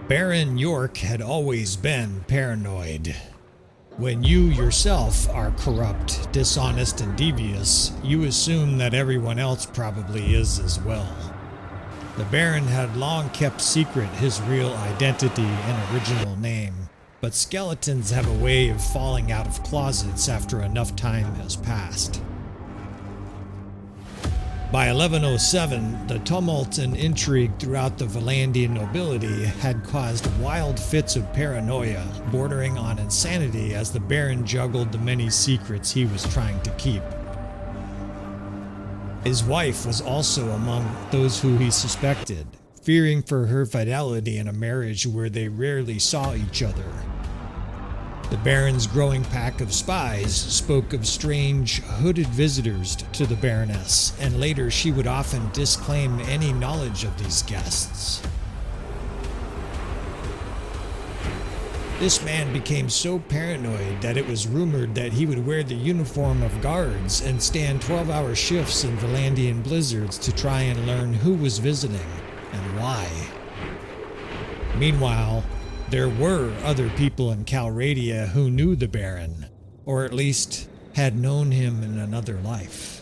Baron York had always been paranoid. When you yourself are corrupt, dishonest, and devious, you assume that everyone else probably is as well. The Baron had long kept secret his real identity and original name, but skeletons have a way of falling out of closets after enough time has passed. By 1107, the tumult and intrigue throughout the Vlandian nobility had caused wild fits of paranoia, bordering on insanity as the Baron juggled the many secrets he was trying to keep. His wife was also among those who he suspected, fearing for her fidelity in a marriage where they rarely saw each other. The Baron's growing pack of spies spoke of strange, hooded visitors to the Baroness, and later she would often disclaim any knowledge of these guests. This man became so paranoid that it was rumored that he would wear the uniform of guards and stand 12-hour shifts in Vlandian blizzards to try and learn who was visiting and why. Meanwhile, there were other people in Calradia who knew the Baron, or at least had known him in another life.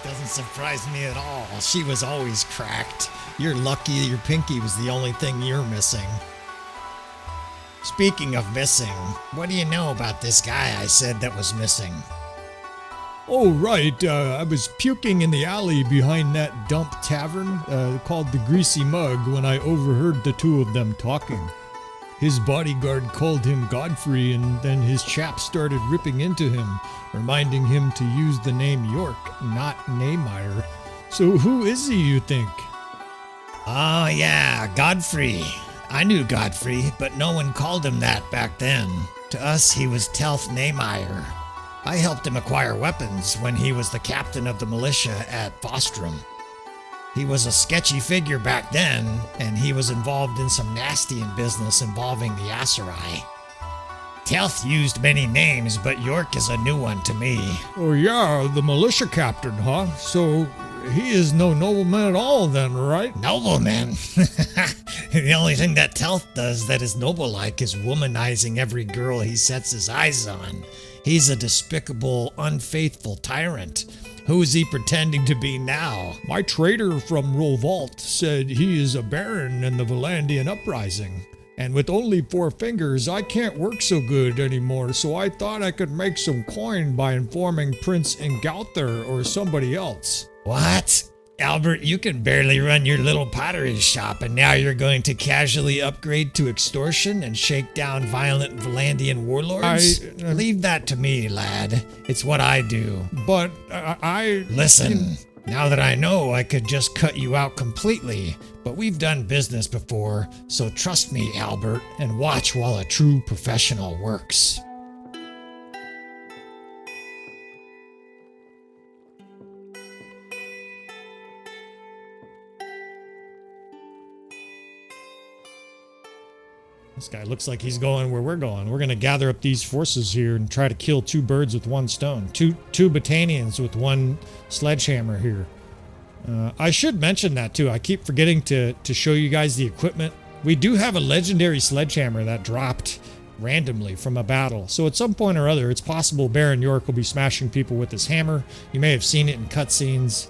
Doesn't surprise me at all. She was always cracked. You're lucky your pinky was the only thing you're missing. Speaking of missing, what do you know about this guy I said that was missing? Oh, right. I was puking in the alley behind that dump tavern called the Greasy Mug when I overheard the two of them talking. His bodyguard called him Godfrey, and then his chaps started ripping into him, reminding him to use the name York, not Nehmeyer. So who is he, you think? Oh yeah, Godfrey. I knew Godfrey, but no one called him that back then. To us, he was Telf Nehmeyer. I helped him acquire weapons when he was the captain of the militia at Vostrum. He was a sketchy figure back then, and he was involved in some Nastian business involving the Aserai. Telth used many names, but York is a new one to me. Oh yeah, the militia captain, huh? So he is no nobleman at all then, right? Nobleman? The only thing that Telth does that is noble-like is womanizing every girl he sets his eyes on. He's a despicable, unfaithful tyrant. Who is he pretending to be now? My trader from Rolvault said he is a baron in the Vlandian uprising. And with only 4 fingers, I can't work so good anymore, so I thought I could make some coin by informing Prince Ingauther or somebody else. What? Albert, you can barely run your little pottery shop, and now you're going to casually upgrade to extortion and shake down violent Vlandian warlords? Leave that to me, lad. It's what I do. But Listen, now that I know, I could just cut you out completely, but we've done business before, so trust me, Albert, and watch while a true professional works. This guy looks like he's going where we're going. We're going to gather up these forces here and try to kill 2 birds with 1 stone. Two Battanians with 1 sledgehammer here. I should mention that too. I keep forgetting to show you guys the equipment. We do have a legendary sledgehammer that dropped randomly from a battle. So at some point or other, it's possible Baron York will be smashing people with his hammer. You may have seen it in cutscenes.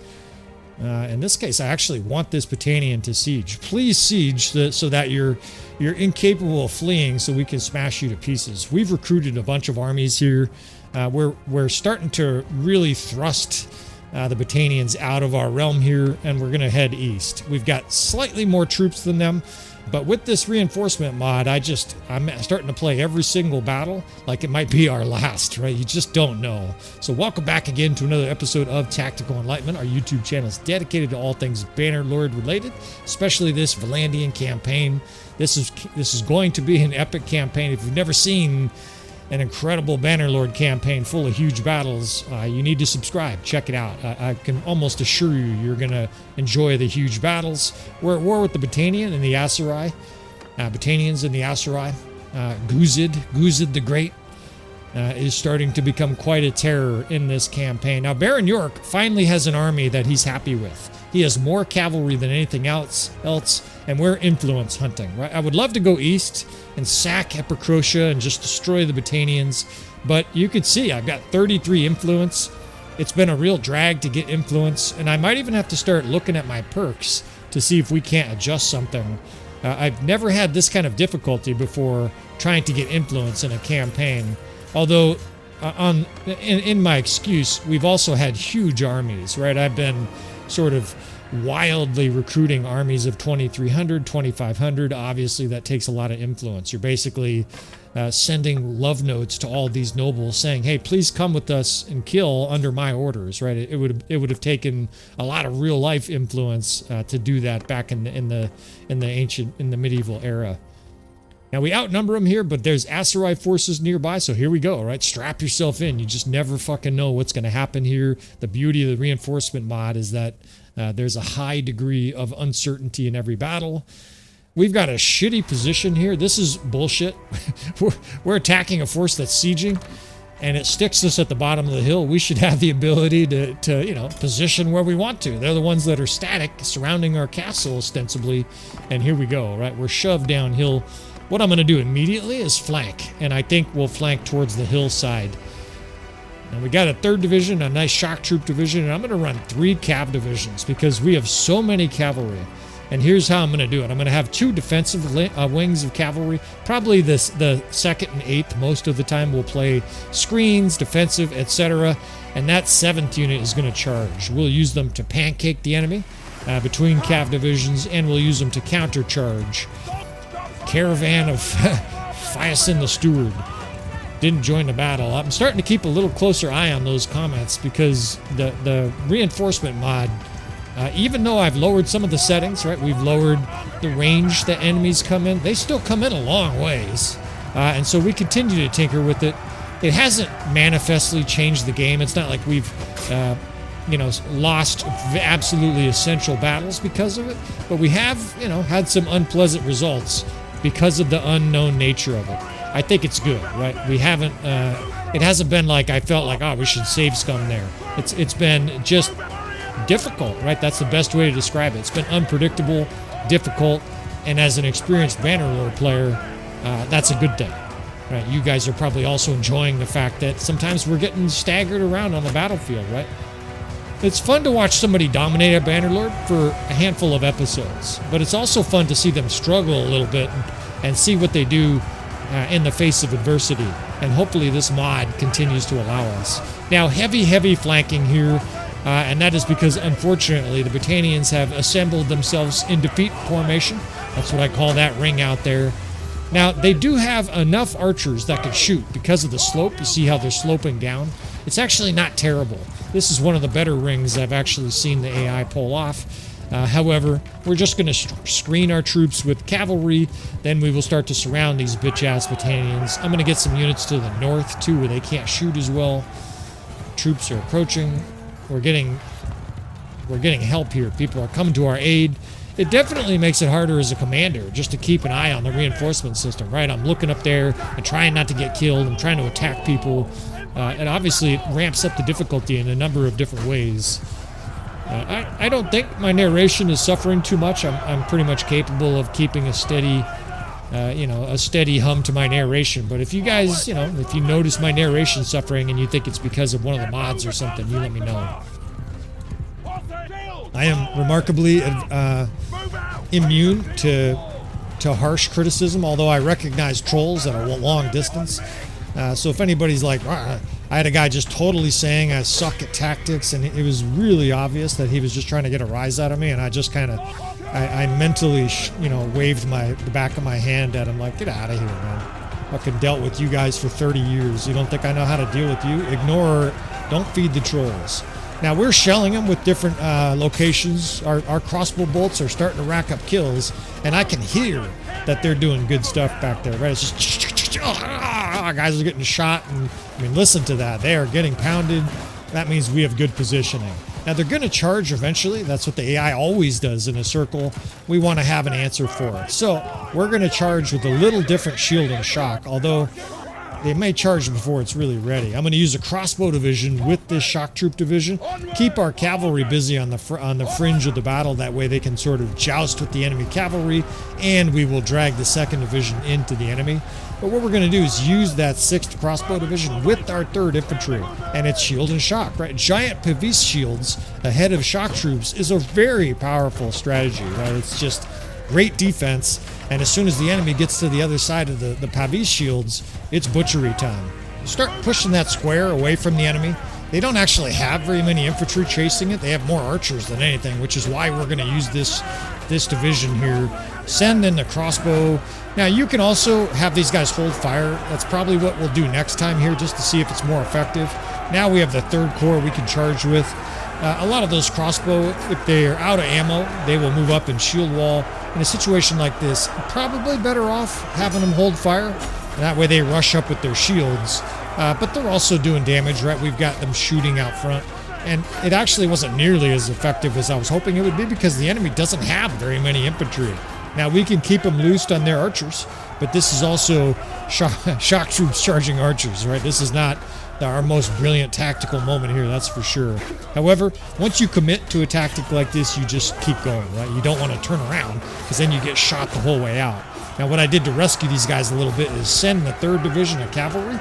In this case, I actually want this Battanian to siege. Please siege so that you're incapable of fleeing, so we can smash you to pieces. We've recruited a bunch of armies here. We're starting to really thrust the Batanians out of our realm here, and we're going to head east. We've got slightly more troops than them, but with this reinforcement mod, I'm starting to play every single battle like it might be our last, right? You just don't know. So welcome back again to another episode of Tactical Enlightenment. Our YouTube channel is dedicated to all things Bannerlord related, especially this Vlandian campaign. This is going to be an epic campaign. If you've never seen an incredible Bannerlord campaign full of huge battles, you need to subscribe. Check it out. I can almost assure you, you're going to enjoy the huge battles. We're at war with the Batanian and the Aserai. Batanians and the Aserai. Guzid the Great is starting to become quite a terror in this campaign. Now, Baron York finally has an army that he's happy with. He has more cavalry than anything else, and we're influence hunting, right? I would love to go east and sack Epicrotia and just destroy the Batanians, but you could see I've got 33 influence. It's been a real drag to get influence, and I might even have to start looking at my perks to see if we can't adjust something. I've never had this kind of difficulty before trying to get influence in a campaign, although in my excuse, we've also had huge armies, right? I've been sort of wildly recruiting armies of 2,300, 2,500. Obviously, that takes a lot of influence. You're basically sending love notes to all these nobles saying, hey, please come with us and kill under my orders, right? It would have taken a lot of real life influence to do that back in the medieval era. Now, we outnumber them here, but there's Aserai forces nearby, so here we go, right? Strap yourself in. You just never fucking know what's going to happen here. The beauty of the reinforcement mod is that there's a high degree of uncertainty in every battle. We've got a shitty position here. This is bullshit. We're attacking a force that's sieging, and it sticks us at the bottom of the hill. We should have the ability to position where we want to. They're the ones that are static, surrounding our castle ostensibly, and here we go, right? We're shoved downhill. What I'm going to do immediately is flank, and I think we'll flank towards the hillside. Now we got a 3rd division, a nice shock troop division, and I'm going to run 3 cav divisions because we have so many cavalry. And here's how I'm going to do it. I'm going to have 2 defensive wings of cavalry. Probably the 2nd and 8th most of the time will play screens, defensive, etc. And that 7th unit is going to charge. We'll use them to pancake the enemy between cav divisions, and we'll use them to countercharge. Caravan of Phaeson the Steward didn't join the battle. I'm starting to keep a little closer eye on those comments because the reinforcement mod, even though I've lowered some of the settings, right? We've lowered the range that enemies come in. They still come in a long ways. And so we continue to tinker with it. It hasn't manifestly changed the game. It's not like we've lost absolutely essential battles because of it. But we have, had some unpleasant results because of the unknown nature of it. I think it's good, right? We haven't, it hasn't been like I felt like, oh, we should save scum there. It's been just difficult, right? That's the best way to describe it. It's been unpredictable, difficult, and as an experienced Bannerlord player, that's a good thing, right? You guys are probably also enjoying the fact that sometimes we're getting staggered around on the battlefield, right? It's fun to watch somebody dominate a Bannerlord for a handful of episodes, but it's also fun to see them struggle a little bit and see what they do in the face of adversity. And hopefully this mod continues to allow us. Now, heavy flanking here, and that is because, unfortunately, the Batanians have assembled themselves in defeat formation. That's what I call that ring out there. Now, they do have enough archers that can shoot because of the slope. You see how they're sloping down? It's actually not terrible. This is one of the better rings I've actually seen the AI pull off. However, we're just going to screen our troops with cavalry. Then we will start to surround these bitch-ass Batanians. I'm going to get some units to the north, too, where they can't shoot as well. Troops are approaching. We're getting help here. People are coming to our aid. It definitely makes it harder as a commander just to keep an eye on the reinforcement system, right? I'm looking up there and trying not to get killed. I'm trying to attack people. And obviously, it ramps up the difficulty in a number of different ways. I don't think my narration is suffering too much. I'm pretty much capable of keeping a steady hum to my narration. But if you guys, if you notice my narration suffering and you think it's because of one of the mods or something, you let me know. I am remarkably immune to harsh criticism, although I recognize trolls at a long distance. So if anybody's like, I had a guy just totally saying I suck at tactics, and it was really obvious that he was just trying to get a rise out of me, and I just kind of, I mentally, waved the back of my hand at him like, get out of here, man. Fucking dealt with you guys for 30 years. You don't think I know how to deal with you? Ignore, don't feed the trolls. Now, we're shelling them with different locations. Our crossbow bolts are starting to rack up kills, and I can hear that they're doing good stuff back there, right? It's just, guys are getting shot, and I mean, listen to that. They are getting pounded. That means we have good positioning. Now, they're going to charge eventually. That's what the AI always does in a circle. We want to have an answer for it. So we're going to charge with a little different shield and shock, although they may charge before it's really ready. I'm going to use a crossbow division with this shock troop division. Keep our cavalry busy on the fringe of the battle. That way they can sort of joust with the enemy cavalry, and we will drag the 2nd division into the enemy. But what we're going to do is use that 6th crossbow division with our 3rd infantry, and it's shield and shock, right? Giant Pavis shields ahead of shock troops is a very powerful strategy, right? It's just great defense, and as soon as the enemy gets to the other side of the Pavis shields, it's butchery time. Start pushing that square away from the enemy. They don't actually have very many infantry chasing it. They have more archers than anything, which is why we're going to use this division here. Send in the crossbow. Now, you can also have these guys hold fire. That's probably what we'll do next time here, just to see if it's more effective. Now we have the 3rd corps we can charge with. A lot of those crossbow, if they're out of ammo, they will move up and shield wall. In a situation like this, probably better off having them hold fire. And that way they rush up with their shields. But they're also doing damage, right? We've got them shooting out front. And it actually wasn't nearly as effective as I was hoping it would be, because the enemy doesn't have very many infantry. Now, we can keep them loosed on their archers, but this is also shock troops charging archers, right? This is not our most brilliant tactical moment here, that's for sure. However, once you commit to a tactic like this, you just keep going, right? You don't want to turn around, because then you get shot the whole way out. Now, what I did to rescue these guys a little bit is send the 3rd division of cavalry.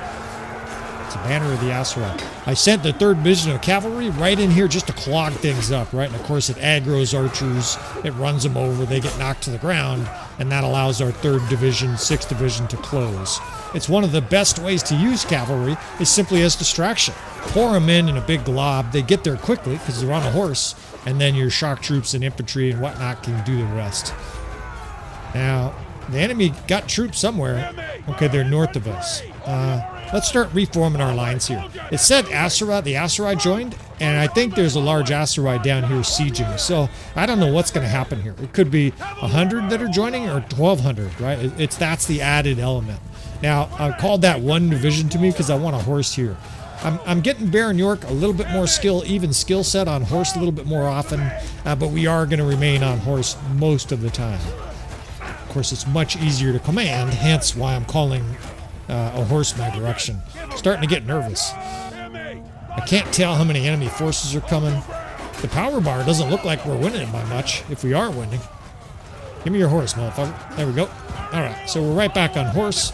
It's a banner of the Aserai. I sent the 3rd division of cavalry right in here just to clog things up, right? And of course it aggroes archers, it runs them over, they get knocked to the ground, and that allows our 3rd division, 6th division to close. It's one of the best ways to use cavalry is simply as distraction. Pour them in a big glob, they get there quickly because they're on a horse, and then your shock troops and infantry and whatnot can do the rest. Now, the enemy got troops somewhere. Okay, they're north of us. Let's start reforming our lines here. It said Aserai, the Aserai joined, and I think there's a large Aserai down here sieging. So I don't know what's going to happen here. It could be 100 that are joining or 1,200, right? That's the added element. Now, I called that 1 division to me because I want a horse here. I'm getting Baron York a little bit more skill set on horse a little bit more often, but we are going to remain on horse most of the time. Of course, it's much easier to command, hence why I'm calling a horse my direction. Starting to get nervous. I can't tell how many enemy forces are coming. The power bar doesn't look like we're winning by much, if we are winning. Give me your horse, motherfucker. There we go. Alright, so we're right back on horse.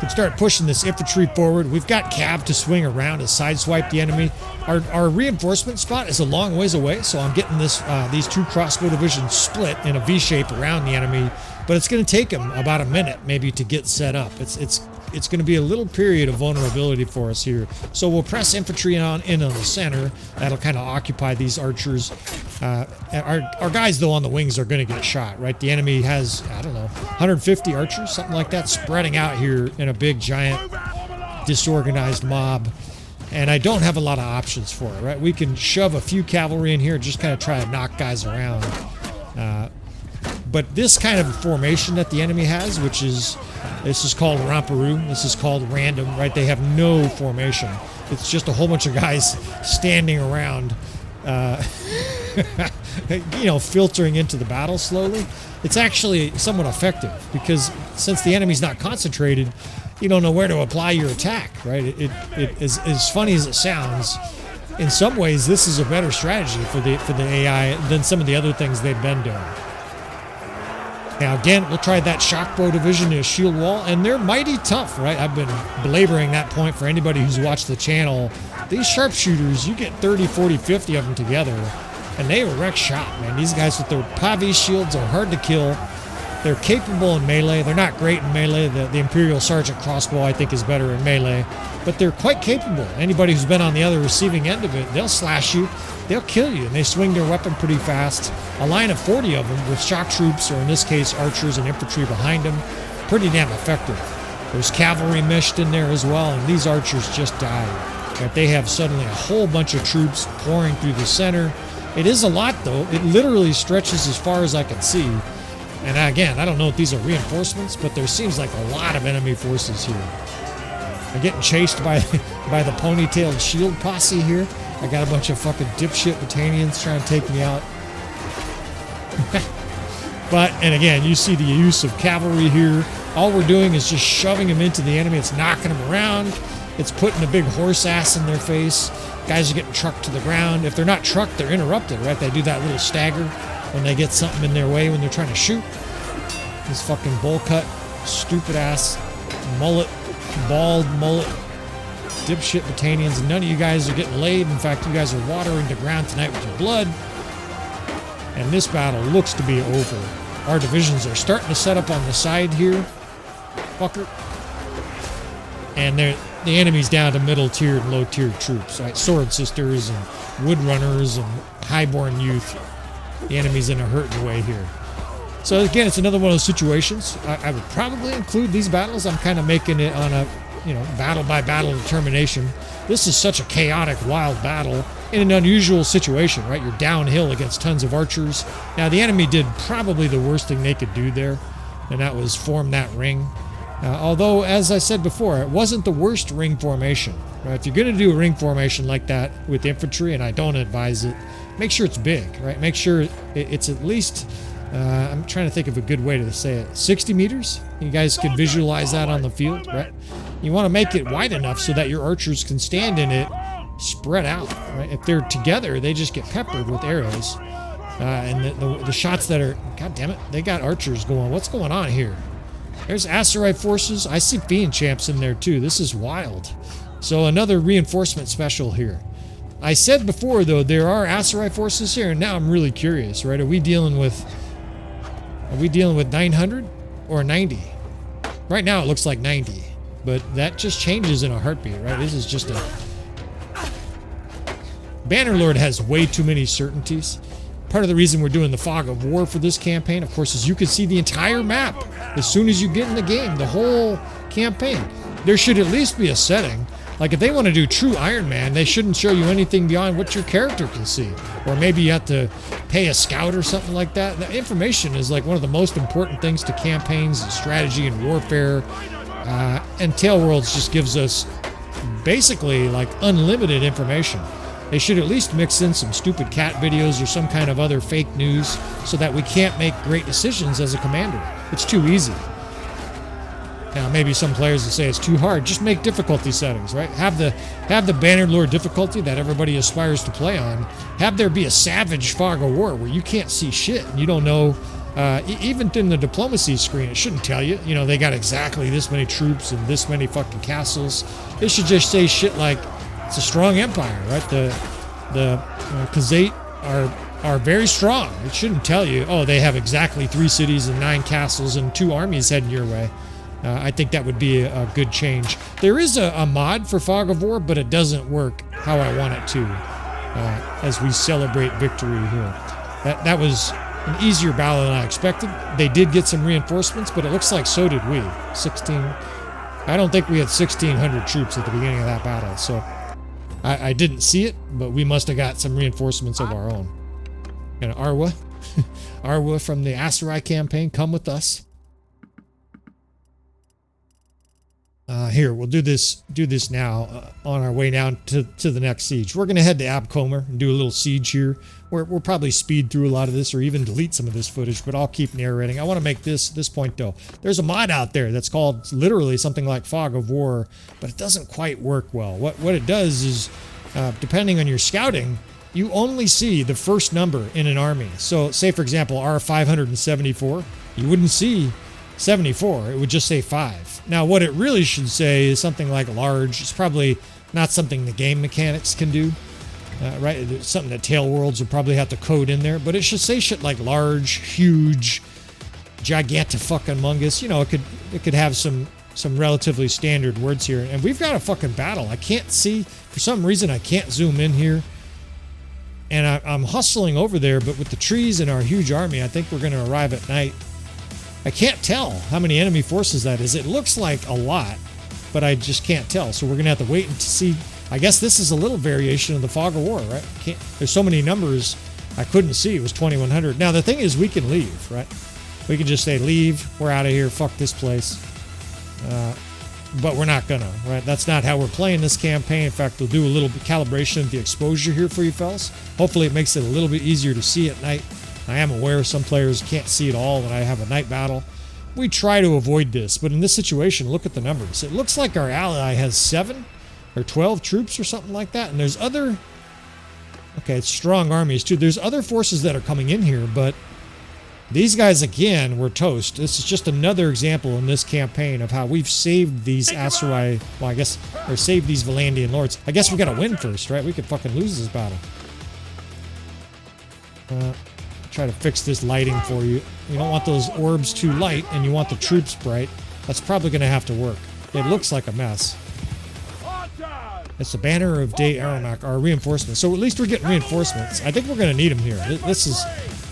Can start pushing this infantry forward. We've got Cav to swing around to sideswipe the enemy. Our reinforcement spot is a long ways away, so I'm getting these 2 crossbow divisions split in a V shape around the enemy. But it's going to take them about a minute maybe to get set up. It's going to be a little period of vulnerability for us here. So we'll press infantry in on the center. That'll kind of occupy these archers. Our guys, though, on the wings are going to get shot, right? The enemy has, I don't know, 150 archers, something like that, spreading out here in a big, giant, disorganized mob. And I don't have a lot of options for it, right? We can shove a few cavalry in here, just kind of try to knock guys around. But this kind of formation that the enemy has, this is called Romperoo, this is called random, right? They have no formation. It's just a whole bunch of guys standing around, filtering into the battle slowly. It's actually somewhat effective because since the enemy's not concentrated, you don't know where to apply your attack, right? It as funny as it sounds, in some ways this is a better strategy for the AI than some of the other things they've been doing. Now again, we'll try that shockbow division to a shield wall, and they're mighty tough, right? I've been belaboring that point for anybody who's watched the channel. These sharpshooters, you get 30, 40, 50 of them together, and they wreck shop, man. These guys with their Pavi shields are hard to kill. They're capable in melee. They're not great in melee. The Imperial Sergeant crossbow, I think, is better in melee. But they're quite capable. Anybody who's been on the other receiving end of it, they'll slash you. They'll kill you. And they swing their weapon pretty fast. A line of 40 of them with shock troops, or in this case, archers and infantry behind them. Pretty damn effective. There's cavalry meshed in there as well, and these archers just died. But they have suddenly a whole bunch of troops pouring through the center. It is a lot, though. It literally stretches as far as I can see. And again, I don't know if these are reinforcements, but there seems like a lot of enemy forces here. I'm getting chased by the ponytailed shield posse here. I got a bunch of fucking dipshit Battanians trying to take me out. But, and again, you see the use of cavalry here. All we're doing is just shoving them into the enemy. It's knocking them around. It's putting a big horse ass in their face. Guys are getting trucked to the ground. If they're not trucked, they're interrupted, right? They do that little stagger when they get something in their way when they're trying to shoot. This fucking bowl cut, stupid ass, mullet, bald mullet, dipshit Battanians. None of you guys are getting laid. In fact, you guys are watering the ground tonight with your blood. And this battle looks to be over. Our divisions are starting to set up on the side here. Fucker. And the enemy's down to middle tier and low tier troops, right? Sword sisters and wood runners and highborn youth. The enemy's in a hurting way here. So again, it's another one of those situations. I would probably include these battles. I'm kind of making it on a, battle by battle determination. This is such a chaotic, wild battle in an unusual situation, right? You're downhill against tons of archers. Now, the enemy did probably the worst thing they could do there, and that was form that ring. Although, as I said before, it wasn't the worst ring formation. Right? If you're going to do a ring formation like that with infantry, and I don't advise it, make sure it's big, right? Make sure it's at least, I'm trying to think of a good way to say it, 60 meters? You guys can visualize that on the field, right? You want to make it wide enough so that your archers can stand in it spread out, right? If they're together, they just get peppered with arrows. And the shots that are, god damn it, they got archers going. What's going on here? There's Aserai forces. I see Fiend champs in there too. This is wild. So another reinforcement special here. I said before, though, there are Aserai forces here, and now I'm really curious, right? Are we dealing with 900 or 90? Right now it looks like 90, but that just changes in a heartbeat, right? This is just a... Bannerlord has way too many certainties. Part of the reason we're doing the Fog of War for this campaign, of course, is you can see the entire map as soon as you get in the game, the whole campaign. There should at least be a setting. Like, if they want to do true Iron Man, they shouldn't show you anything beyond what your character can see. Or maybe you have to pay a scout or something like that. The information is like one of the most important things to campaigns and strategy and warfare. And Tale Worlds just gives us basically like unlimited information. They should at least mix in some stupid cat videos or some kind of other fake news so that we can't make great decisions as a commander. It's too easy. Now, maybe some players will say it's too hard. Just make difficulty settings, right? Have the Bannerlord difficulty that everybody aspires to play on. Have there be a savage Fog of War where you can't see shit and you don't know. Even in the diplomacy screen, it shouldn't tell you. You know, they got exactly this many troops and this many fucking castles. It should just say shit like, it's a strong empire, right? The Khazate are very strong. It shouldn't tell you, oh, they have exactly 3 cities and 9 castles and 2 armies heading your way. I think that would be a good change. There is a mod for Fog of War, but it doesn't work how I want it to as we celebrate victory here. That was an easier battle than I expected. They did get some reinforcements, but it looks like so did we. 16. I don't think we had 1,600 troops at the beginning of that battle, so I didn't see it, but we must have got some reinforcements of our own. And Arwa, Arwa from the Aserai campaign, come with us. Here, we'll do this now on our way down to the next siege. We're going to head to Abcomer and do a little siege here. We'll probably speed through a lot of this or even delete some of this footage, but I'll keep narrating. I want to make this point, though. There's a mod out there that's called literally something like Fog of War, but it doesn't quite work well. What it does is, depending on your scouting, you only see the first number in an army. So, say, for example, R574, you wouldn't see 74, it would just say 5. Now, what it really should say is something like large. It's probably not something the game mechanics can do, right? It's something that Tale Worlds would probably have to code in there, but it should say shit like large, huge, gigantifucking-mungus. You know, it could have some relatively standard words here. And we've got a fucking battle. I can't see. For some reason, I can't zoom in here. And I'm hustling over there, but with the trees and our huge army, I think we're going to arrive at night. I can't tell how many enemy forces that is. It looks like a lot, but I just can't tell. So we're going to have to wait and see. I guess this is a little variation of the Fog of War, right? There's so many numbers I couldn't see. It was 2100. Now, the thing is, we can leave, right? We can just say, leave. We're out of here. Fuck this place. But we're not gonna, right? That's not how we're playing this campaign. In fact, we'll do a little bit calibration of the exposure here for you fellas. Hopefully it makes it a little bit easier to see at night. I am aware some players can't see at all when I have a night battle. We try to avoid this, but in this situation, look at the numbers. It looks like our ally has 7 or 12 troops or something like that, and there's other... Okay, it's strong armies too. There's other forces that are coming in here, but these guys, again, were toast. This is just another example in this campaign of how we've saved these Aserai, well, I guess, or saved these Vlandian lords. I guess we gotta win first, right? We could fucking lose this battle. Try to fix this lighting for you. You don't want those orbs too light, and you want the troops bright. That's probably gonna have to work. It looks like a mess. It's the Banner of Day Aronak, our reinforcements. So at least we're getting reinforcements. I think we're gonna need them here. This is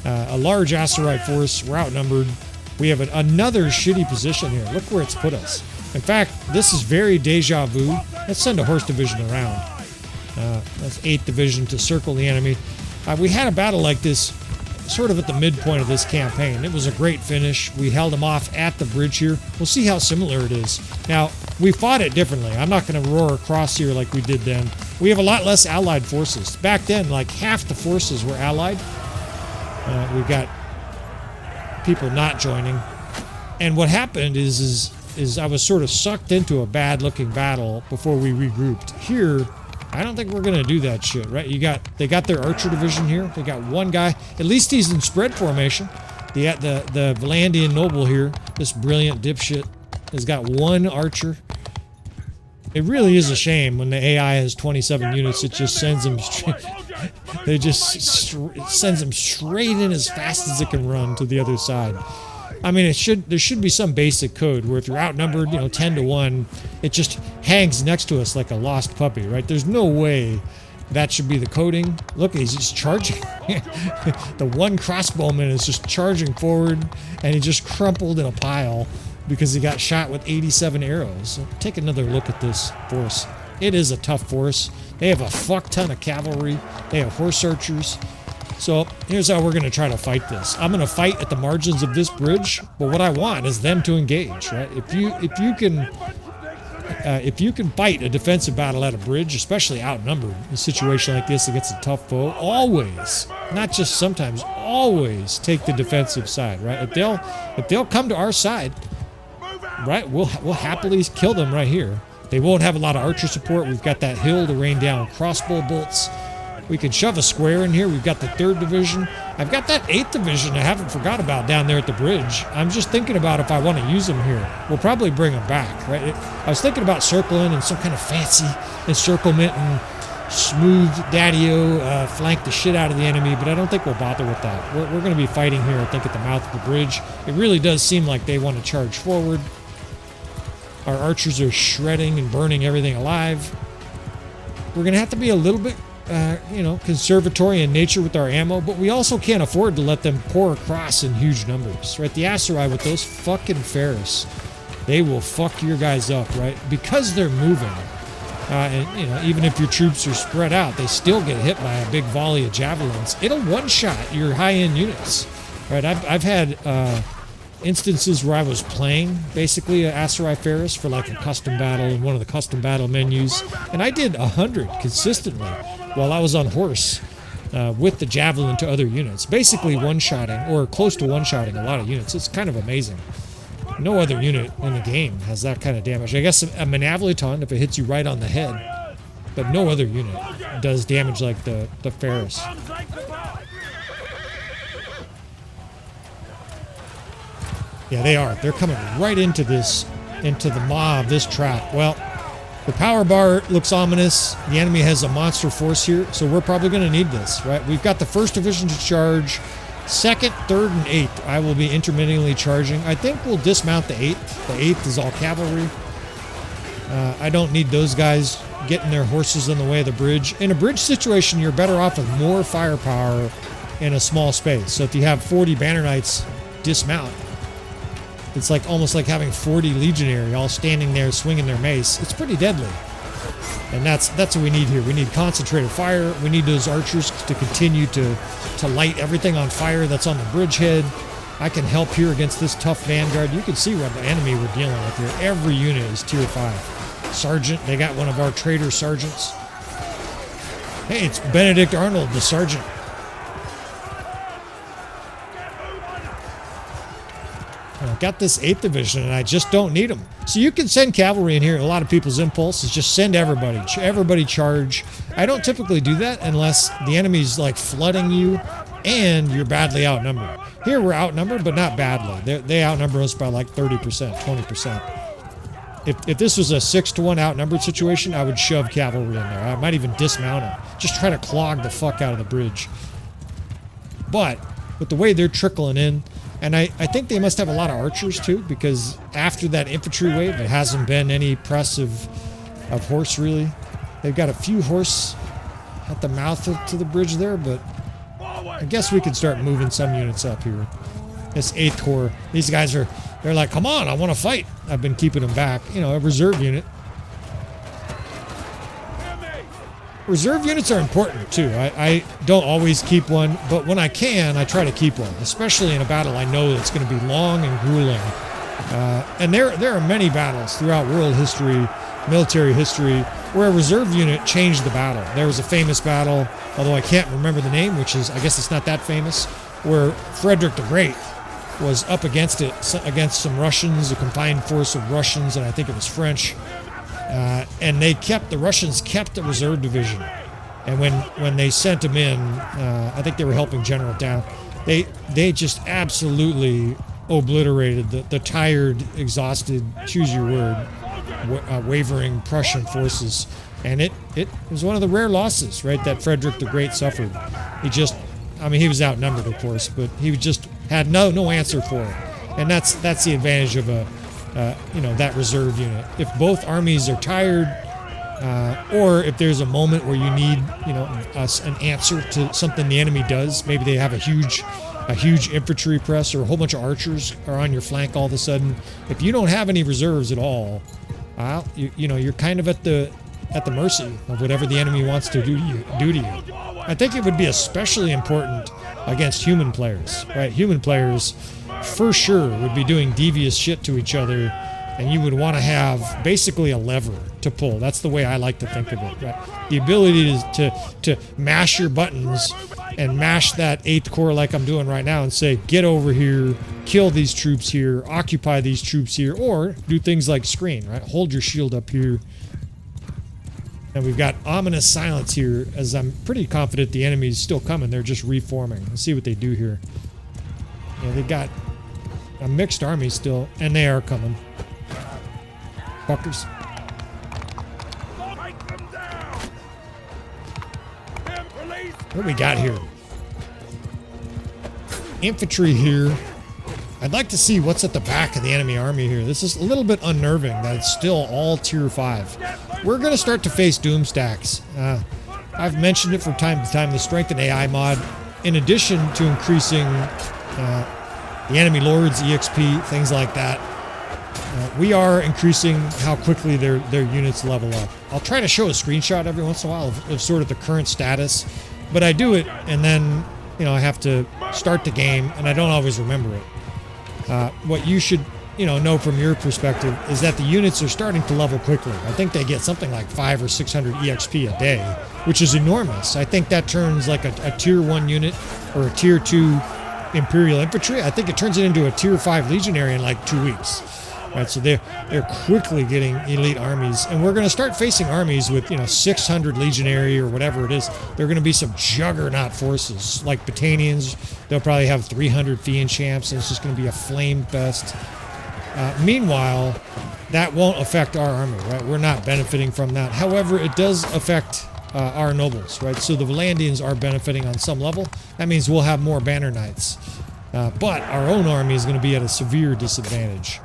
a large Aserai force. We're outnumbered. We have another shitty position here. Look where it's put us. In fact, this is very deja vu. Let's send a horse division around. That's 8th Division to circle the enemy. We had a battle like this sort of at the midpoint of this campaign. It was a great finish. We held them off at the bridge here. We'll see how similar it is. Now, we fought it differently. I'm not going to roar across here like we did then. We have a lot less allied forces. Back then, like half the forces were allied. We've got people not joining. And what happened is I was sort of sucked into a bad-looking battle before we regrouped. Here, I don't think we're going to do that shit, right? They got their archer division here. They got one guy. At least he's in spread formation. The Vlandian noble here, this brilliant dipshit, has got one archer. It really is a shame when the AI has 27 units. It just sends him straight... They just sends him straight in as fast as it can run to the other side. I mean, there should be some basic code where if you're outnumbered, 10-1, it just hangs next to us like a lost puppy, right? There's no way that should be the coding. Look, he's just charging. The one crossbowman is just charging forward, and he just crumpled in a pile because he got shot with 87 arrows. So take another look at this force. It is a tough force. They have a fuck ton of cavalry. They have horse archers. So here's how we're going to try to fight this. I'm going to fight at the margins of this bridge, but what I want is them to engage, right? If you can fight a defensive battle at a bridge, especially outnumbered in a situation like this against a tough foe, always, not just sometimes, always take the defensive side, right? If they'll come to our side, right, we'll happily kill them right here. They won't have a lot of archer support. We've got that hill to rain down crossbow bolts. We can shove a square in here. We've got the 3rd Division. I've got that 8th Division I haven't forgot about down there at the bridge. I'm just thinking about if I want to use them here. We'll probably bring them back, right? I was thinking about circling and some kind of fancy encirclement and smooth daddy-o flank the shit out of the enemy, but I don't think we'll bother with that. We're going to be fighting here, I think, at the mouth of the bridge. It really does seem like they want to charge forward. Our archers are shredding and burning everything alive. We're going to have to be a little bit conservatory in nature with our ammo, but we also can't afford to let them pour across in huge numbers, right? The Aserai with those fucking Ferris, they will fuck your guys up, right? Because they're moving. And even if your troops are spread out, they still get hit by a big volley of javelins. It'll one-shot your high-end units, right? I've had instances where I was playing basically an Aserai Ferris for like a custom battle in one of the custom battle menus, and I did 100 consistently while I was on horse with the javelin to other units, basically one-shotting or close to one-shotting a lot of units. It's kind of amazing. No other unit in the game has that kind of damage. I guess a Manavleton if it hits you right on the head, but no other unit does damage like the Ferris. Yeah, they are. They're coming right into the maw of this trap. Well, the power bar looks ominous. The enemy has a monster force here, so we're probably going to need this, right? We've got the 1st Division to charge. 2nd, 3rd, and 8th, I will be intermittently charging. I think we'll dismount the 8th. The 8th is all cavalry. I don't need those guys getting their horses in the way of the bridge. In a bridge situation, you're better off with more firepower in a small space. So if you have 40 banner knights dismount, it's like almost like having 40 legionary all standing there swinging their mace. It's pretty deadly. And that's what we need here. We need concentrated fire. We need those archers to continue to light everything on fire that's on the bridgehead. I can help here against this tough vanguard. You can see what the enemy we're dealing with here. Every unit is tier 5. Sergeant, they got one of our traitor sergeants. Hey, it's Benedict Arnold, the sergeant. I got this 8th division and I just don't need them. So you can send cavalry in here. A lot of people's impulse is just send everybody. Everybody charge. I don't typically do that unless the enemy's like flooding you and you're badly outnumbered. Here we're outnumbered, but not badly. They outnumber us by like 30%, 20%. If this was a 6-to-1 outnumbered situation, I would shove cavalry in there. I might even dismount them. Just try to clog the fuck out of the bridge. But with the way they're trickling in, and I think they must have a lot of archers too, because after that infantry wave, it hasn't been any press of horse really. They've got a few horse at the mouth to the bridge there, but I guess we could start moving some units up here. This 8th Corps, these guys they're like, come on, I want to fight. I've been keeping them back. You know, a reserve unit. Reserve units are important too. I don't always keep one, but when I can, I try to keep one, especially in a battle I know that's going to be long and grueling. And there are many battles throughout world history, military history, where a reserve unit changed the battle. There was a famous battle, although I can't remember the name, which is, I guess it's not that famous, where Frederick the Great was up against against some Russians, a combined force of Russians, and I think it was French. And the Russians kept the reserve division. And when they sent them in, I think they were helping General down. They just absolutely obliterated the tired, exhausted, choose your word, wavering Prussian forces. And it was one of the rare losses, right, that Frederick the Great suffered. He was outnumbered, of course, but he just had no answer for it. And that's the advantage of that reserve unit. If both armies are tired, or if there's a moment where you need, an answer to something the enemy does, maybe they have a huge infantry press or a whole bunch of archers are on your flank all of a sudden. If you don't have any reserves at all, you're kind of at the mercy of whatever the enemy wants to do to you. I think it would be especially important against human players, right? Human players for sure would be doing devious shit to each other, and you would want to have basically a lever to pull. That's the way I like to think of it, right? The ability to mash your buttons and mash that 8th Corps like I'm doing right now and say, get over here, kill these troops here, occupy these troops here, or do things like screen, right? Hold your shield up here. And we've got ominous silence here, as I'm pretty confident the enemy's still coming. They're just reforming. Let's see what they do here. Yeah, they got a mixed army still, and they are coming. Fuckers. What do we got here? Infantry here. I'd like to see what's at the back of the enemy army here. This is a little bit unnerving that it's still all tier 5. We're going to start to face doom stacks. I've mentioned it from time to time, the StrengthenAI mod, in addition to increasing the enemy lords, EXP, things like that. We are increasing how quickly their units level up. I'll try to show a screenshot every once in a while of sort of the current status, but I do it and then, I have to start the game and I don't always remember it. What you should, know from your perspective is that the units are starting to level quickly. I think they get something like 500 or 600 EXP a day, which is enormous. I think that turns like a tier 1 unit or a tier 2 Imperial Infantry. I think it turns it into a tier 5 Legionary in like 2 weeks. Right, so they're quickly getting elite armies, and we're going to start facing armies with 600 legionary or whatever it is. They're going to be some juggernaut forces like Battanians. They'll probably have 300 Fiend champs, and it's just going to be a flame fest. Meanwhile, that won't affect our army, right? We're not benefiting from that. However, it does affect our nobles, right? So the Vlandians are benefiting on some level. That means we'll have more banner knights. But our own army is going to be at a severe disadvantage.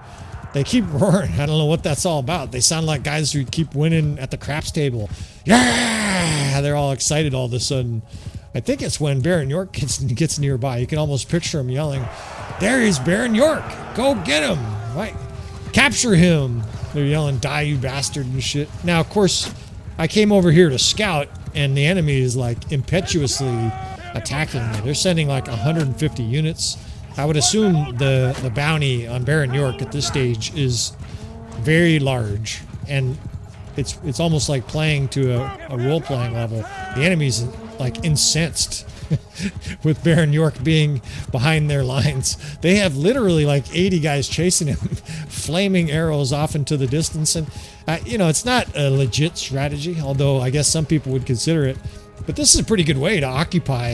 They keep roaring. I don't know what that's all about. They sound like guys who keep winning at the craps table. Yeah! They're all excited all of a sudden. I think it's when Baron York gets nearby. You can almost picture him yelling, "There is Baron York! Go get him! Right? Capture him!" They're yelling, "Die, you bastard," and shit. Now, of course, I came over here to scout, and the enemy is like impetuously attacking me. They're sending like 150 units. I would assume the bounty on Baron York at this stage is very large, and it's almost like playing to a role-playing level. The enemy's like incensed with Baron York being behind their lines. They have literally like 80 guys chasing him, flaming arrows off into the distance. And, you know, it's not a legit strategy, although I guess some people would consider it. But this is a pretty good way to occupy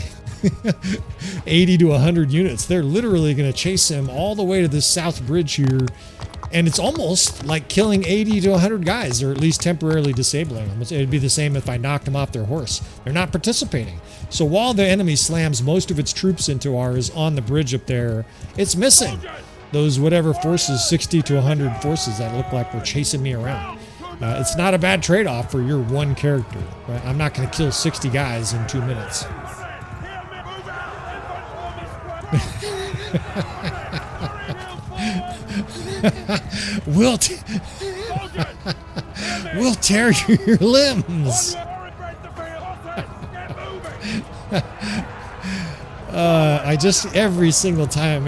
80 to 100 units. They're literally going to chase him all the way to this south bridge here. And it's almost like killing 80 to 100 guys, or at least temporarily disabling them. It'd be the same if I knocked them off their horse. They're not participating. So while the enemy slams most of its troops into ours on the bridge up there, it's missing those whatever forces, 60 to 100 forces that look like were chasing me around. It's not a bad trade-off for your one character. Right? I'm not going to kill 60 guys in 2 minutes. We'll tear your limbs. I just every single time it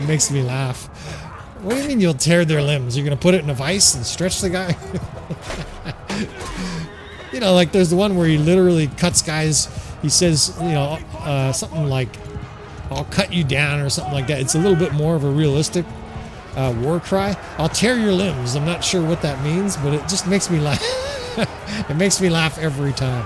makes me laugh. What do you mean you'll tear their limbs? You're gonna put it in a vice and stretch the guy? You know, like there's the one where he literally cuts guys. He says, you know, something like, "I'll cut you down," or something like that. It's a little bit more of a realistic war cry. "I'll tear your limbs." I'm not sure what that means, but it just makes me laugh. It makes me laugh every time.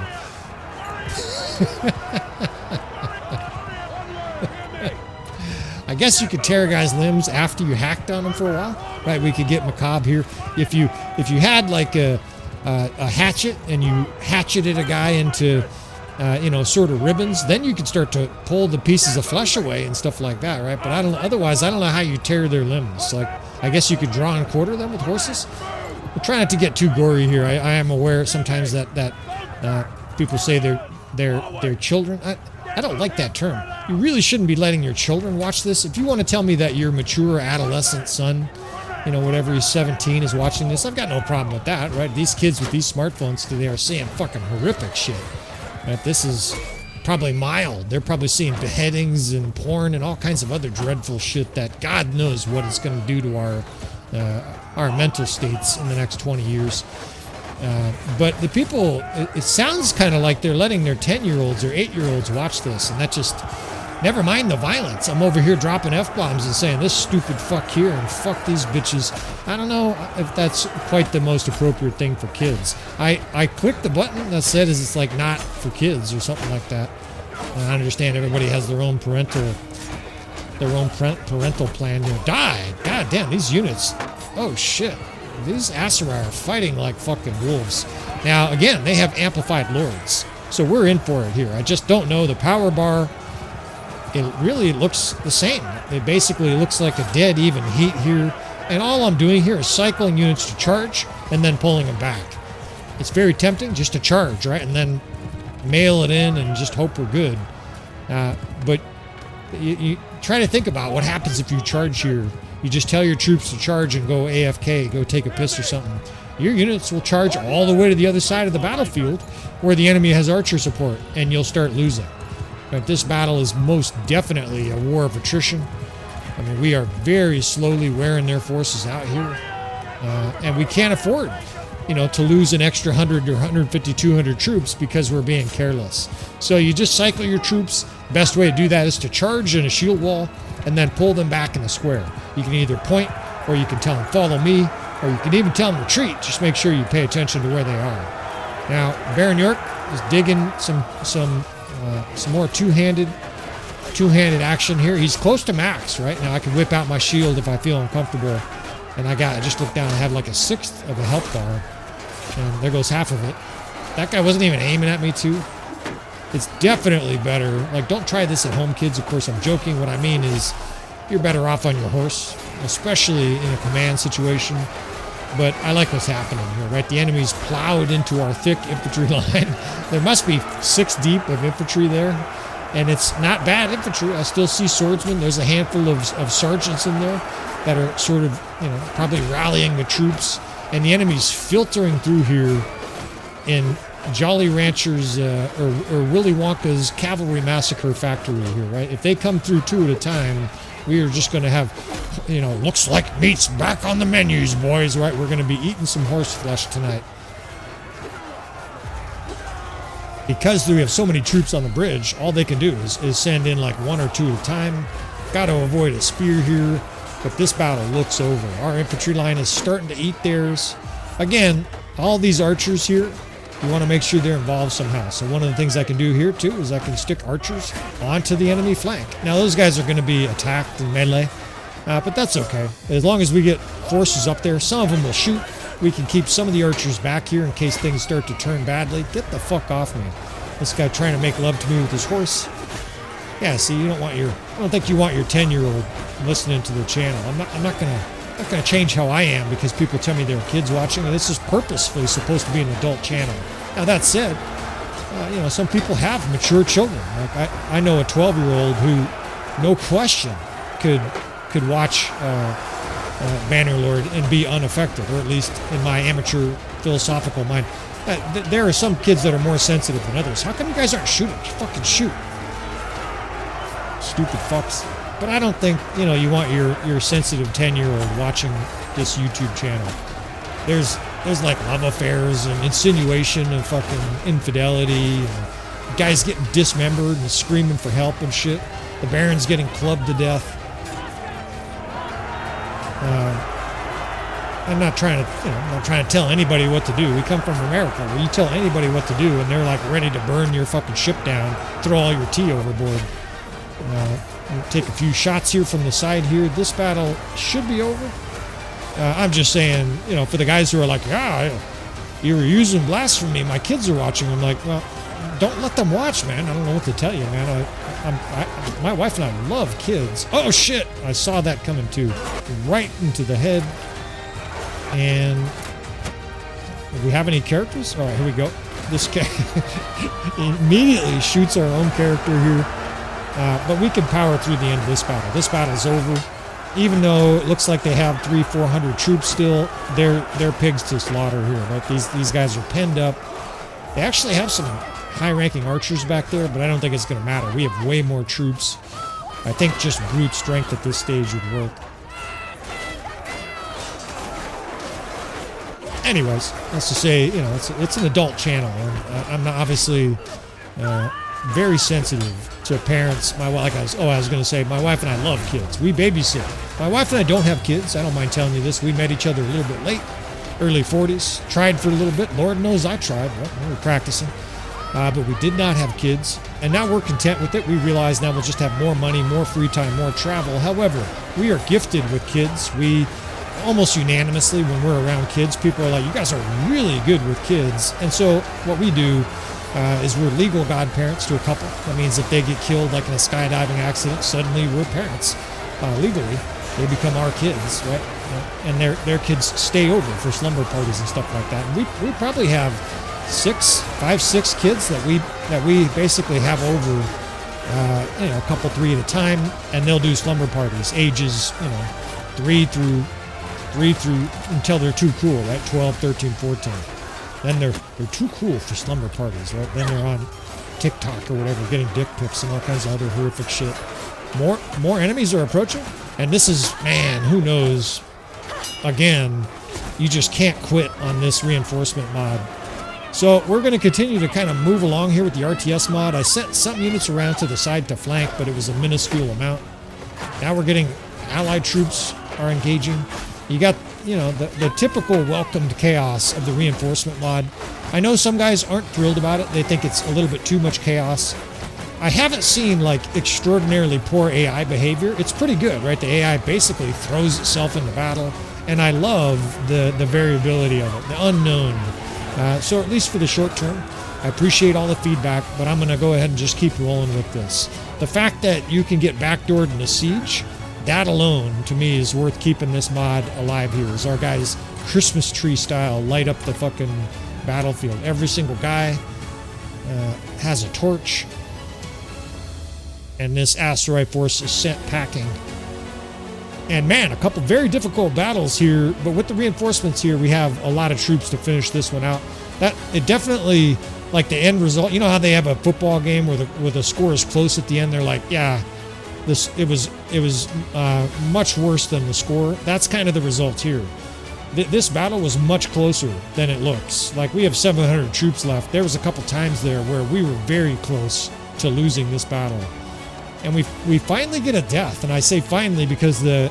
I guess you could tear a guy's limbs after you hacked on him for a while, right? We could get macabre here. If you had like a hatchet and you hatcheted a guy into you know, sort of ribbons, then you could start to pull the pieces of flesh away and stuff like that, right? But otherwise, I don't know how you tear their limbs. Like, I guess you could draw and quarter them with horses. We're trying not to get too gory here. I am aware sometimes that people say they're children. I don't like that term. You really shouldn't be letting your children watch this. If you want to tell me that your mature adolescent son, you know, whatever, he's 17, is watching this, I've got no problem with that, right? These kids with these smartphones today are seeing fucking horrific shit. Right? This is probably mild. They're probably seeing beheadings and porn and all kinds of other dreadful shit that God knows what it's going to do to our mental states in the next 20 years. But the people, it sounds kind of like they're letting their 10-year-olds or 8-year-olds watch this, and that just, never mind the violence. I'm over here dropping F-bombs and saying this stupid fuck here and fuck these bitches. I don't know if that's quite the most appropriate thing for kids. I clicked the button that said it's like not for kids or something like that. And I understand everybody has their own parental plan. You know, die. God damn, these units. Oh shit. These Aserai are fighting like fucking wolves. Now, again, they have amplified lords. So we're in for it here. I just don't know the power bar. It really looks the same. It basically looks like a dead even heat here. And all I'm doing here is cycling units to charge and then pulling them back. It's very tempting just to charge, right? And then mail it in and just hope we're good. But you try to think about what happens if you charge here. You just tell your troops to charge and go AFK, go take a piss or something. Your units will charge all the way to the other side of the battlefield where the enemy has archer support, and you'll start losing. But this battle is most definitely a war of attrition. I mean, we are very slowly wearing their forces out here. And we can't afford, you know, to lose an extra 100 or 150, 200 troops because we're being careless. So you just cycle your troops. Best way to do that is to charge in a shield wall and then pull them back in the square. You can either point, or you can tell them follow me, or you can even tell them retreat. Just make sure you pay attention to where they are. Now, Baron York is digging some more two-handed action here. He's close to max right now. I can whip out my shield if I feel uncomfortable. And I just looked down. I have like a sixth of a health bar. And there goes half of it. That guy wasn't even aiming at me too. It's definitely better. Like, don't try this at home, kids. Of course, I'm joking. What I mean is you're better off on your horse, especially in a command situation. But I like what's happening here, right? The enemy's plowed into our thick infantry line. There must be 6 deep of infantry there. And it's not bad infantry. I still see swordsmen. There's a handful of sergeants in there that are sort of, you know, probably rallying the troops. And the enemy's filtering through here in Jolly Rancher's or Willy Wonka's cavalry massacre factory here, right? If they come through 2 at a time, we are just going to have, you know, looks like meat's back on the menus, boys, right? We're going to be eating some horse flesh tonight. Because we have so many troops on the bridge, all they can do is send in like 1 or 2 at a time. Got to avoid a spear here, but this battle looks over. Our infantry line is starting to eat theirs. Again, all these archers here, you want to make sure they're involved somehow. So one of the things I can do here too is I can stick archers onto the enemy flank. Now those guys are going to be attacked in melee, but that's okay. As long as we get forces up there, some of them will shoot. We can keep some of the archers back here in case things start to turn badly. Get the fuck off me. This guy trying to make love to me with his horse. Yeah, see, you don't want your, I don't think you want your 10-year-old listening to the channel. I'm not gonna change how I am because people tell me there are kids watching, and this is purposefully supposed to be an adult channel. Now that said, you know, some people have mature children. Like I know a 12-year-old who, no question, could watch Bannerlord and be unaffected, or at least in my amateur philosophical mind. There are some kids that are more sensitive than others. How come you guys aren't shooting? Fucking shoot. Stupid fucks. But I don't think, you know, you want your sensitive 10-year-old watching this YouTube channel. There's like love affairs and insinuation and fucking infidelity and guys getting dismembered and screaming for help and shit. The Baron's getting clubbed to death. I'm not trying to tell anybody what to do. We come from America where you tell anybody what to do and they're like ready to burn your fucking ship down, throw all your tea overboard. We'll take a few shots here from the side here. This battle should be over. I'm just saying, you know, for the guys who are like, yeah, you were using blasphemy, my kids are watching. I'm like, well, don't let them watch, man. I don't know what to tell you, man. My wife and I love kids. Oh, shit. I saw that coming, too. Right into the head. And do we have any characters? All right, here we go. This guy immediately shoots our own character here. But we can power through the end of this battle. This battle's over. Even though it looks like they have 300-400 troops still, they're pigs to slaughter here. Right? These guys are penned up. They actually have some high-ranking archers back there, but I don't think it's going to matter. We have way more troops. I think just brute strength at this stage would work. Anyways, that's to say, you know, it's an adult channel, and I'm not obviously very sensitive to parents. I was going to say, my wife and I love kids. We babysit. My wife and I don't have kids. I don't mind telling you this. We met each other a little bit late, early 40s. Tried for a little bit. Lord knows I tried. Well, we were practicing. But we did not have kids, and now we're content with it. We realize now we'll just have more money, more free time, more travel. However, we are gifted with kids. We almost unanimously, when we're around kids, people are like, you guys are really good with kids. And so what we do is we're legal godparents to a couple. That means if they get killed like in a skydiving accident, suddenly we're parents. Legally, they become our kids, right? And their kids stay over for slumber parties and stuff like that. And we probably have 6 kids that we basically have over, you know, a couple, 3 at a time, and they'll do slumber parties, ages, you know, 3 through until they're too cool, right? 12, 13, 14. Then they're too cool for slumber parties, right? Then they're on TikTok or whatever, getting dick pics and all kinds of other horrific shit. More enemies are approaching, and this is, man, who knows? Again, you just can't quit on this reinforcement mod. So we're going to continue to kind of move along here with the RTS mod. I sent some units around to the side to flank, but it was a minuscule amount. Now we're getting allied troops are engaging. You got, you know, the typical welcomed chaos of the reinforcement mod. I know some guys aren't thrilled about it. They think it's a little bit too much chaos. I haven't seen, like, extraordinarily poor AI behavior. It's pretty good, right? The AI basically throws itself into battle, and I love the variability of it, the unknown. So at least for the short term, I appreciate all the feedback, but I'm going to go ahead and just keep rolling with this. The fact that you can get backdoored in a siege, that alone, to me, is worth keeping this mod alive here. Is our guys Christmas tree style light up the fucking battlefield. Every single guy has a torch, and this Aserai force is sent packing. And man, a couple very difficult battles here, but with the reinforcements here, we have a lot of troops to finish this one out. It definitely, like the end result, you know how they have a football game where the score is close at the end? They're like, yeah, it was much worse than the score. That's kind of the result here. This battle was much closer than it looks. Like, we have 700 troops left. There was a couple times there where we were very close to losing this battle. And we finally get a death, and I say finally because the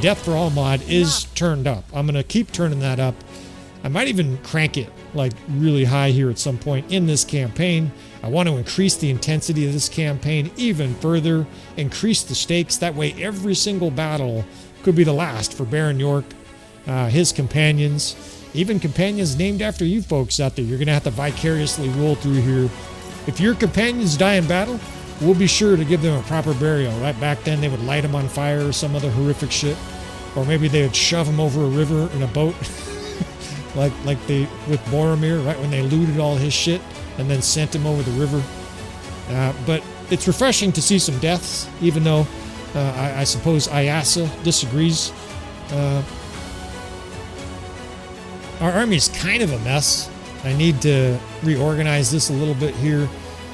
death for all mod is turned up. I'm going to keep turning that up. I might even crank it like really high here at some point in this campaign. I want to increase the intensity of this campaign even further, increase the stakes. That way every single battle could be the last for Baron York, his companions, even companions named after you folks out there. You're going to have to vicariously roll through here. If your companions die in battle, we'll be sure to give them a proper burial. Right back then, they would light them on fire or some other horrific shit. Or maybe they would shove them over a river in a boat. like they with Boromir, right, when they looted all his shit and then sent him over the river. But it's refreshing to see some deaths, even though I suppose Ayasa disagrees. Our army's kind of a mess. I need to reorganize this a little bit here.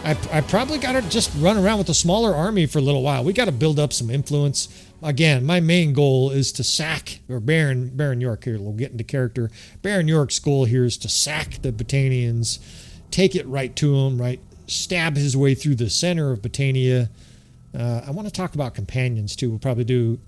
I probably got to just run around with a smaller army for a little while. We got to build up some influence. Again, my main goal is to sack, or Baron York here, we'll get into character. Baron York's goal here is to sack the Battanians, take it right to him, right? Stab his way through the center of Battania. I want to talk about companions too. We'll probably do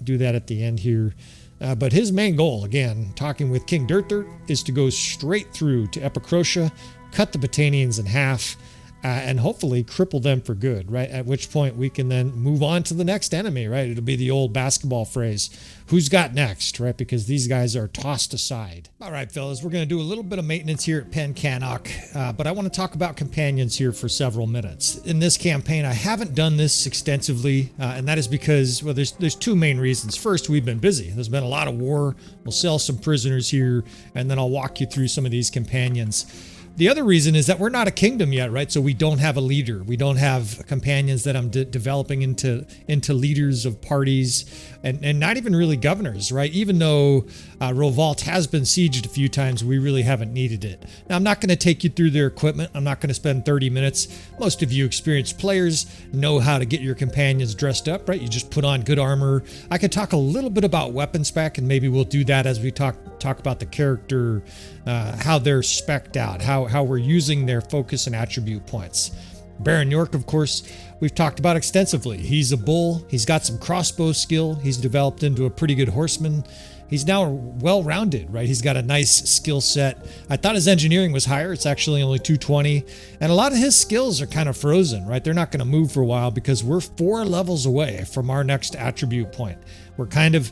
that at the end here. But his main goal, again, talking with King Dirt, is to go straight through to Epicrotia, cut the Battanians in half, and hopefully cripple them for good, right? At which point we can then move on to the next enemy, right? It'll be the old basketball phrase, who's got next, right? Because these guys are tossed aside. All right, fellas, we're going to do a little bit of maintenance here at Pen Cannock, but I want to talk about companions here for several minutes. In this campaign, I haven't done this extensively, and that is because, well, there's two main reasons. First, we've been busy. There's been a lot of war. We'll sell some prisoners here, and then I'll walk you through some of these companions. The other reason is that we're not a kingdom yet, right? So we don't have a leader. We don't have companions that I'm developing into leaders of parties, and not even really governors, right? Even though Rovalt has been sieged a few times, we really haven't needed it. Now, I'm not going to take you through their equipment. I'm not going to spend 30 minutes. Most of you experienced players know how to get your companions dressed up, right? You just put on good armor. I could talk a little bit about weapon spec, and maybe we'll do that as we talk about the character, how they're spec'd out, how we're using their focus and attribute points. Baron York, of course, we've talked about extensively. He's a bull. He's got some crossbow skill. He's developed into a pretty good horseman. He's now well-rounded, right? He's got a nice skill set. I thought his engineering was higher. It's actually only 220. And a lot of his skills are kind of frozen, right? They're not going to move for a while because we're 4 levels away from our next attribute point. We're kind of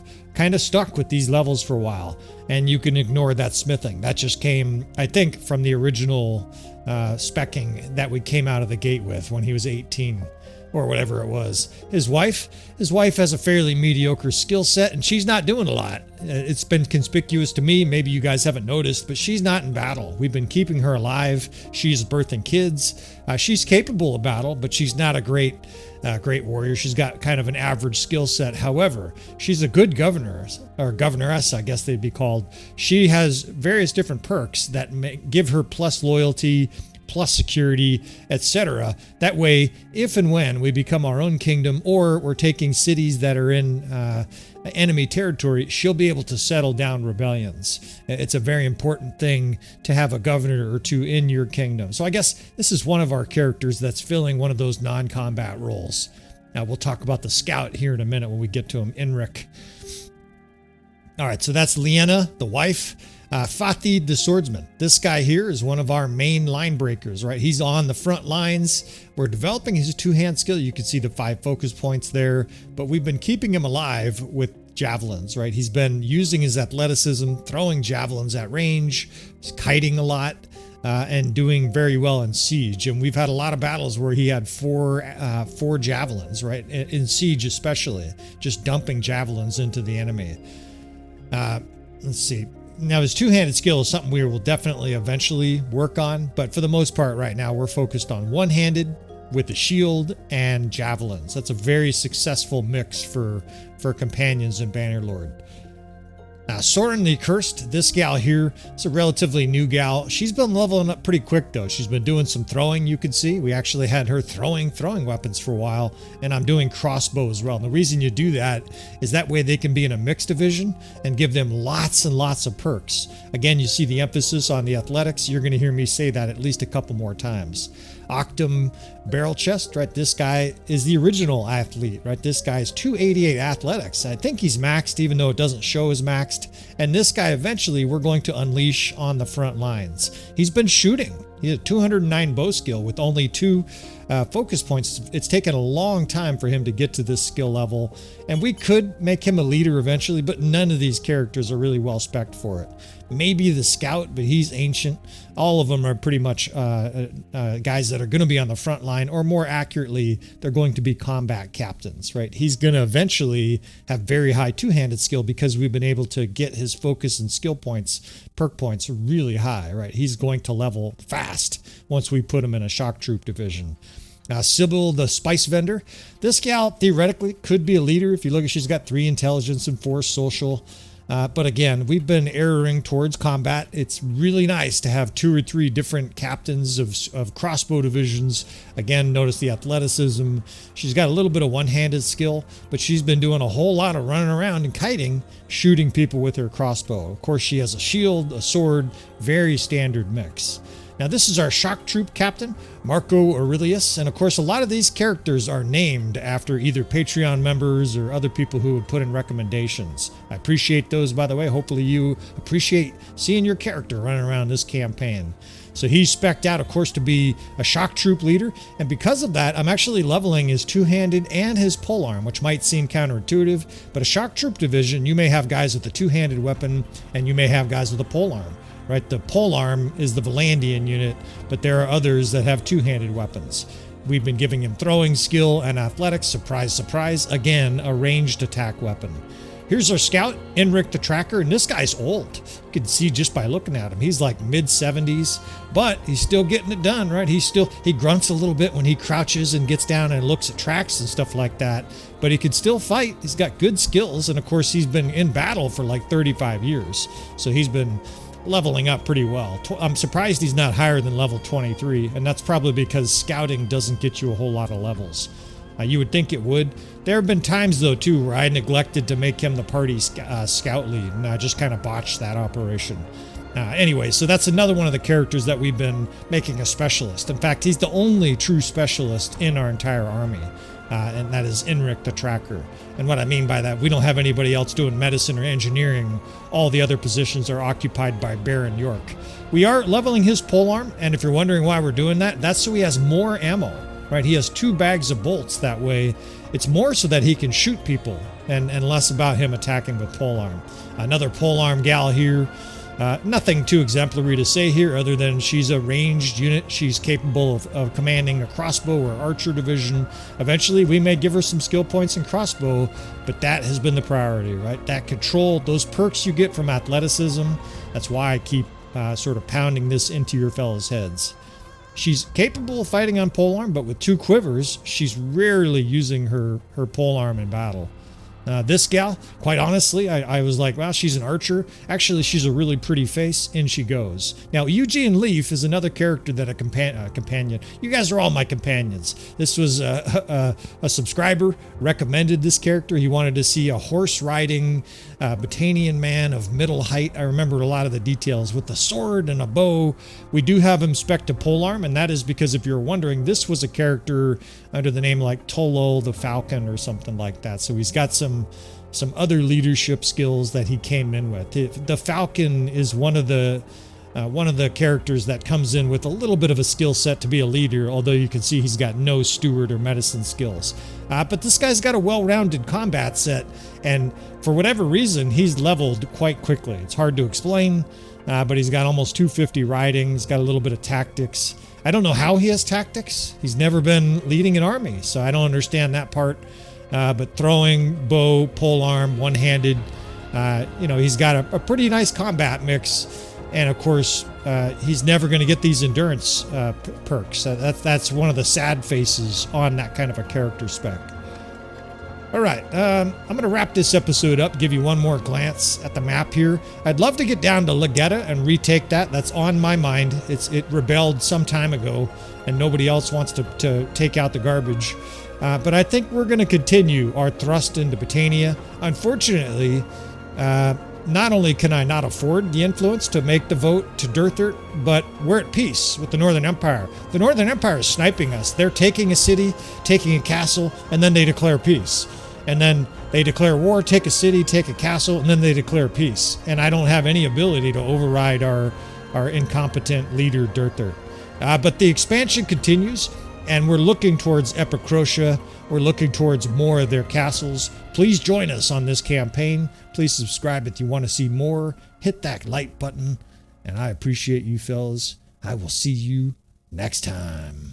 stuck with these levels for a while. And you can ignore that smithing. That just came, I think, from the original speccing that we came out of the gate with when he was 18. Or whatever it was. His wife has a fairly mediocre skill set, and she's not doing a lot. It's been conspicuous to me. Maybe you guys haven't noticed, but she's not in battle. We've been keeping her alive. She's birthing kids. She's capable of battle, but she's not a great warrior. She's got kind of an average skill set. However, she's a good governor, or governess, I guess they'd be called. She has various different perks that give her plus loyalty, plus security, etc. That way, if and when we become our own kingdom, or we're taking cities that are in enemy territory, she'll be able to settle down rebellions. It's a very important thing to have a governor or two in your kingdom. So I guess this is one of our characters that's filling one of those non-combat roles. Now we'll talk about the scout here in a minute when we get to him, Enric. All right, so that's Liena, the wife. Fatid the swordsman. This guy here is one of our main line breakers, right? He's on the front lines. We're developing his two-hand skill. You can see the 5 focus points there, but we've been keeping him alive with javelins, right? He's been using his athleticism, throwing javelins at range, kiting a lot, and doing very well in siege. And we've had a lot of battles where he had four javelins, right? In siege especially, just dumping javelins into the enemy. Let's see. Now his two-handed skill is something we will definitely eventually work on, but for the most part right now we're focused on one-handed with the shield and javelins. That's a very successful mix for companions in Bannerlord. Soren the Cursed, this gal here, it's a relatively new gal. She's been leveling up pretty quick though. She's been doing some throwing, you can see. We actually had her throwing weapons for a while, and I'm doing crossbow as well. And the reason you do that is that way they can be in a mixed division and give them lots and lots of perks. Again, you see the emphasis on the athletics. You're going to hear me say that at least a couple more times. Octum Barrel Chest, right? This guy is the original athlete, right? This guy's 288 athletics. I think he's maxed, even though it doesn't show as maxed. And this guy eventually we're going to unleash on the front lines. He's been shooting. He had 209 bow skill with only 2 focus points. It's taken a long time for him to get to this skill level, and we could make him a leader eventually, but none of these characters are really well spec'd for it. Maybe the scout, but he's ancient. All of them are pretty much guys that are going to be on the front line, or more accurately, they're going to be combat captains, right? He's going to eventually have very high two-handed skill because we've been able to get his focus and skill points, perk points really high, right? He's going to level fast once we put him in a shock troop division. Sybil the Spice Vendor. This gal theoretically could be a leader. If you look at, she's got 3 intelligence and 4 social. But again, we've been erring towards combat. It's really nice to have 2 or 3 different captains of crossbow divisions. Again, notice the athleticism. She's got a little bit of one-handed skill, but she's been doing a whole lot of running around and kiting, shooting people with her crossbow. Of course, she has a shield, a sword, very standard mix. Now this is our shock troop captain, Marco Aurelius, and of course a lot of these characters are named after either Patreon members or other people who would put in recommendations. I appreciate those, by the way. Hopefully you appreciate seeing your character running around this campaign. So he's spec'd out, of course, to be a shock troop leader, and because of that, I'm actually leveling his two-handed and his polearm, which might seem counterintuitive, but a shock troop division, you may have guys with a two-handed weapon, and you may have guys with a polearm. Right, the polearm is the Vlandian unit, but there are others that have two-handed weapons. We've been giving him throwing skill and athletics, surprise, surprise, again, a ranged attack weapon. Here's our scout, Enric the Tracker, and this guy's old. You can see just by looking at him. He's like mid-70s, but he's still getting it done, right? He grunts a little bit when he crouches and gets down and looks at tracks and stuff like that, but he can still fight. He's got good skills, and of course, he's been in battle for like 35 years, so he's been leveling up pretty well. I'm surprised he's not higher than level 23, and that's probably because scouting doesn't get you a whole lot of levels. You would think it would. There have been times though too where I neglected to make him the party scout lead, and I just kind of botched that operation. Anyway, so that's another one of the characters that we've been making a specialist. In fact, he's the only true specialist in our entire army. And that is Enric the Tracker. And what I mean by that, we don't have anybody else doing medicine or engineering. All the other positions are occupied by Baron York. We are leveling his polearm, and if you're wondering why we're doing that, that's so he has more ammo, right? He has 2 bags of bolts that way. It's more so that he can shoot people and less about him attacking with polearm. Another polearm gal here. Nothing too exemplary to say here other than she's a ranged unit. She's capable of commanding a crossbow or archer division. Eventually, we may give her some skill points in crossbow, but that has been the priority, right? That control, those perks you get from athleticism, that's why I keep sort of pounding this into your fellas' heads. She's capable of fighting on polearm, but with 2 quivers, she's rarely using her polearm in battle. This gal, quite honestly, I was like, wow, she's an archer. Actually, she's a really pretty face. In she goes. Now, Eugene Leaf is another character that a companion. You guys are all my companions. This was a subscriber recommended this character. He wanted to see a horse-riding Batanian man of middle height. I remember a lot of the details with the sword and a bow. We do have him spec to polearm, and that is because if you're wondering, this was a character under the name like Tolo the Falcon or something like that. So he's got some other leadership skills that he came in with. The Falcon is one of the one of the characters that comes in with a little bit of a skill set to be a leader, although you can see he's got no steward or medicine skills. But this guy's got a well-rounded combat set, and for whatever reason, he's leveled quite quickly. It's hard to explain, but he's got almost 250 riding. He's got a little bit of tactics. I don't know how he has tactics. He's never been leading an army, so I don't understand that part. But throwing, bow, polearm, one-handed, he's got a pretty nice combat mix. And of course, he's never going to get these endurance perks. That's one of the sad faces on that kind of a character spec. All right, I'm going to wrap this episode up, give you one more glance at the map here. I'd love to get down to Legetta and retake that. That's on my mind. It rebelled some time ago, and nobody else wants to take out the garbage. But I think we're going to continue our thrust into Britannia. Unfortunately, not only can I not afford the influence to make the vote to Durthert, but we're at peace with the Northern Empire. The Northern Empire is sniping us. They're taking a city, taking a castle, and then they declare peace. And then they declare war, take a city, take a castle, and then they declare peace. And I don't have any ability to override our incompetent leader, Durthert. But the expansion continues, and we're looking towards Epicrotia. We're looking towards more of their castles. Please join us on this campaign. Please subscribe if you want to see more. Hit that like button. And I appreciate you fellas. I will see you next time.